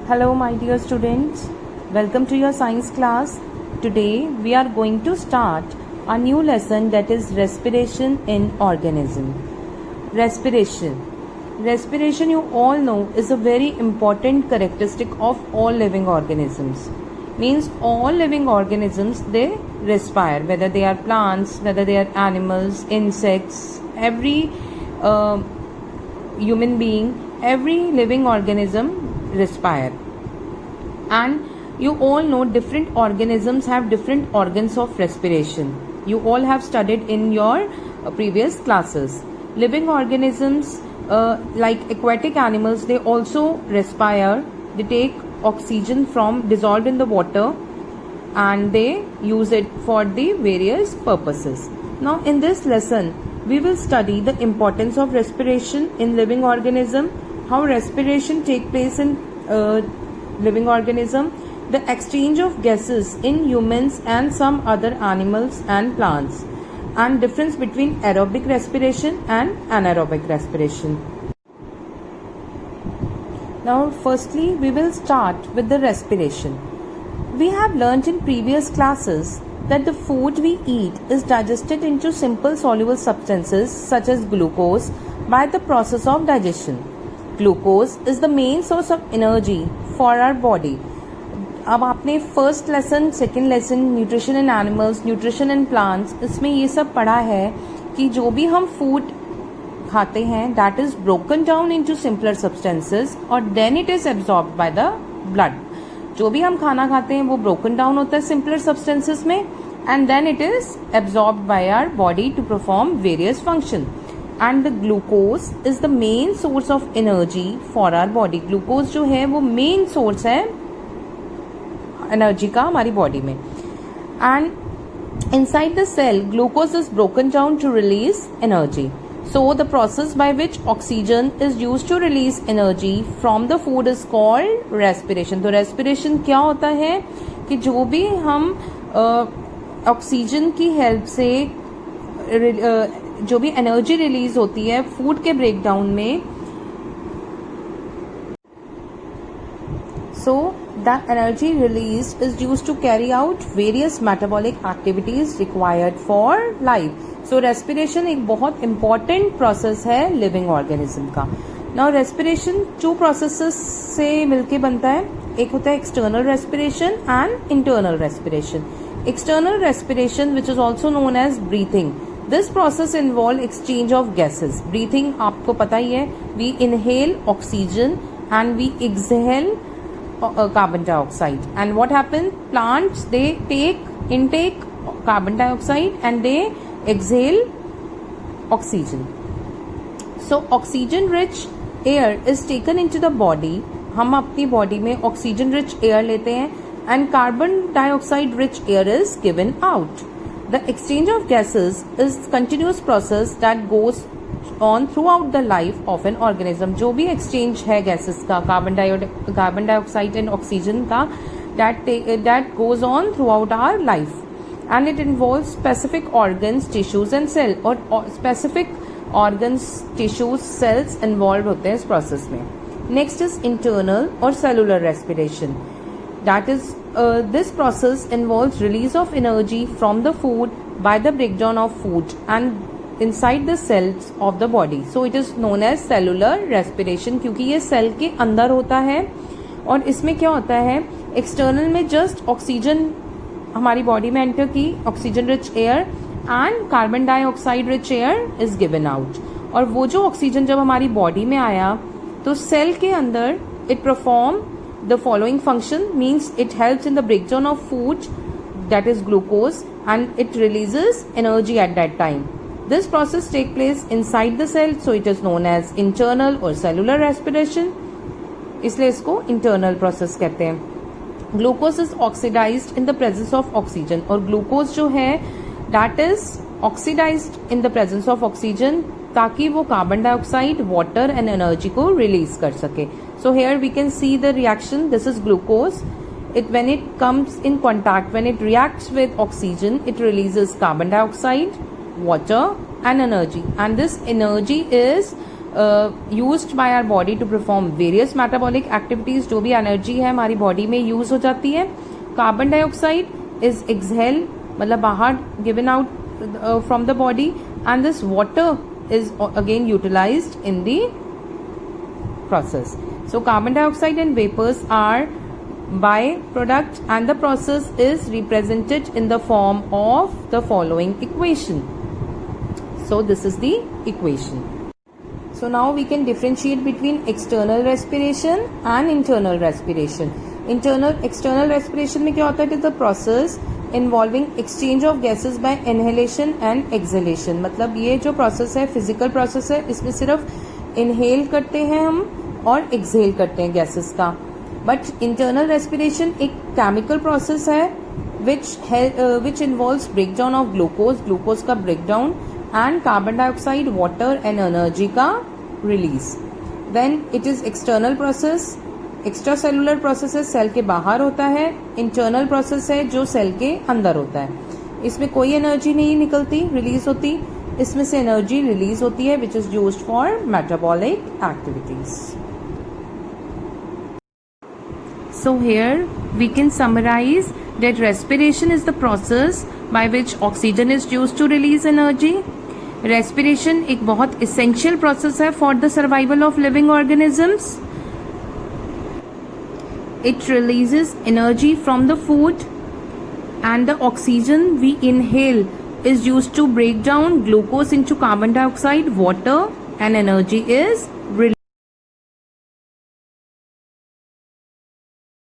Hello my dear students, welcome to your science class. Today we are going to start a new lesson, that is respiration in organism. Respiration you all know is a very important characteristic of all living organisms. Means all living organisms, they respire, whether they are plants, whether they are animals, insects, every human being, every living organism respire. And you all know different organisms have different organs of respiration. You all have studied in your previous classes. Living organisms like aquatic animals, they also respire. They take oxygen from dissolved in the water and they use it for the various purposes. Now in this lesson we will study the importance of respiration in living organism, how respiration take place in living organism, the exchange of gases in humans and some other animals and plants, and difference between aerobic respiration and anaerobic respiration. Now firstly we will start with the respiration. We have learnt in previous classes that the food we eat is digested into simple soluble substances such as glucose by the process of digestion. Glucose is the main source of energy for our body. अब आपने first lesson, second lesson, nutrition in animals, nutrition in plants, इसमें ये सब पढ़ा है कि जो भी हम फूड खाते हैं that is broken down into simpler substances और then it is absorbed by the blood. जो भी हम खाना खाते हैं वो ब्रोकन डाउन होता है सिंपलर सब्सटेंसेस में and then it is absorbed by our body to perform various function. And the glucose is the main source of energy for our body. Glucose जो है वो मेन सोर्स है energy का हमारी body में. And inside the cell glucose is broken down to release energy. So the process by which oxygen is used to release energy from the food is called respiration. तो respiration क्या होता है कि जो भी हम ऑक्सीजन की हेल्प से जो भी एनर्जी रिलीज होती है फूड के ब्रेकडाउन में, so the energy released is used to carry out various metabolic activities required for life. So respiration एक बहुत इंपॉर्टेंट प्रोसेस है लिविंग ऑर्गेनिज्म का. नाउ रेस्पिरेशन टू प्रोसेसेस से मिलके बनता है. एक होता है external respiration and internal respiration. External respiration which is also known as breathing. This process involve exchange of gases. Breathing आपको पता ही है, we inhale oxygen and we exhale carbon dioxide. And what happens? Plants, they intake carbon dioxide and they exhale oxygen. So oxygen rich air is taken into the body. हम अपनी body में oxygen rich air लेते हैं and carbon dioxide rich air is given out. The exchange of gases is continuous process that goes on throughout the life of an organism. जो भी exchange है gases का, carbon dioxide and oxygen का, that goes on throughout our life. And it involves specific organs, tissues and cell. और specific organs, tissues, cells involved होते हैं इस process में. Next is internal or cellular respiration. That is, this process involves release of energy from the food by the breakdown of food and inside the cells of the body. So it is known as cellular respiration क्योंकि ये cell के अंदर होता है. और इसमें क्या होता है, एक्सटर्नल में जस्ट ऑक्सीजन हमारी बॉडी में एंटर की, oxygen rich air and carbon dioxide rich air is given out. और वो जो ऑक्सीजन जब हमारी बॉडी में आया तो सेल के अंदर it perform the following function. Means it helps in the breakdown of food that is glucose and it releases energy at that time. This process take place inside the cell, so it is known as internal और cellular respiration. इसलिए इसको internal process कहते हैं. Glucose is oxidized in the presence of oxygen. और glucose जो है that is oxidized in the presence of oxygen ताकि वो carbon dioxide, water and energy को रिलीज कर सके. So here we can see the reaction. This is glucose. when it comes in contact, when it reacts with oxygen, it releases carbon dioxide, water and energy. And this energy is used by our body to perform various metabolic activities. जो भी energy है हमारी body में use हो जाती है. Carbon dioxide is exhale, मतलब बाहर given out from the body, and this water is again utilized in the process. So carbon dioxide and vapors are byproduct, and the process is represented in the form of the following equation. So this is the equation. So now we can differentiate between external respiration and internal respiration. External respiration में क्या होता है? It is the process involving exchange of gases by inhalation and exhalation. मतलब ये जो process है physical process है, इसमें सिर्फ इनहेल करते हैं हम और एक्सहेल करते हैं गैसेस का. बट इंटरनल रेस्पिरेशन एक केमिकल प्रोसेस है which involves breakdown of glucose का breakdown and carbon dioxide, water and energy का release. Then it is external process. Extracellular process है, सेल के बाहर होता है. इंटरनल प्रोसेस है जो सेल के अंदर होता है. इसमें कोई एनर्जी नहीं निकलती, रिलीज होती. इसमें से एनर्जी रिलीज होती है which is used for metabolic activities. So here we can summarize that respiration is the process by which oxygen is used to release energy. Respiration एक बहुत essential process है for the survival of living organisms. It releases energy from the food, and the oxygen we inhale is used to break down glucose into carbon dioxide, water, and energy is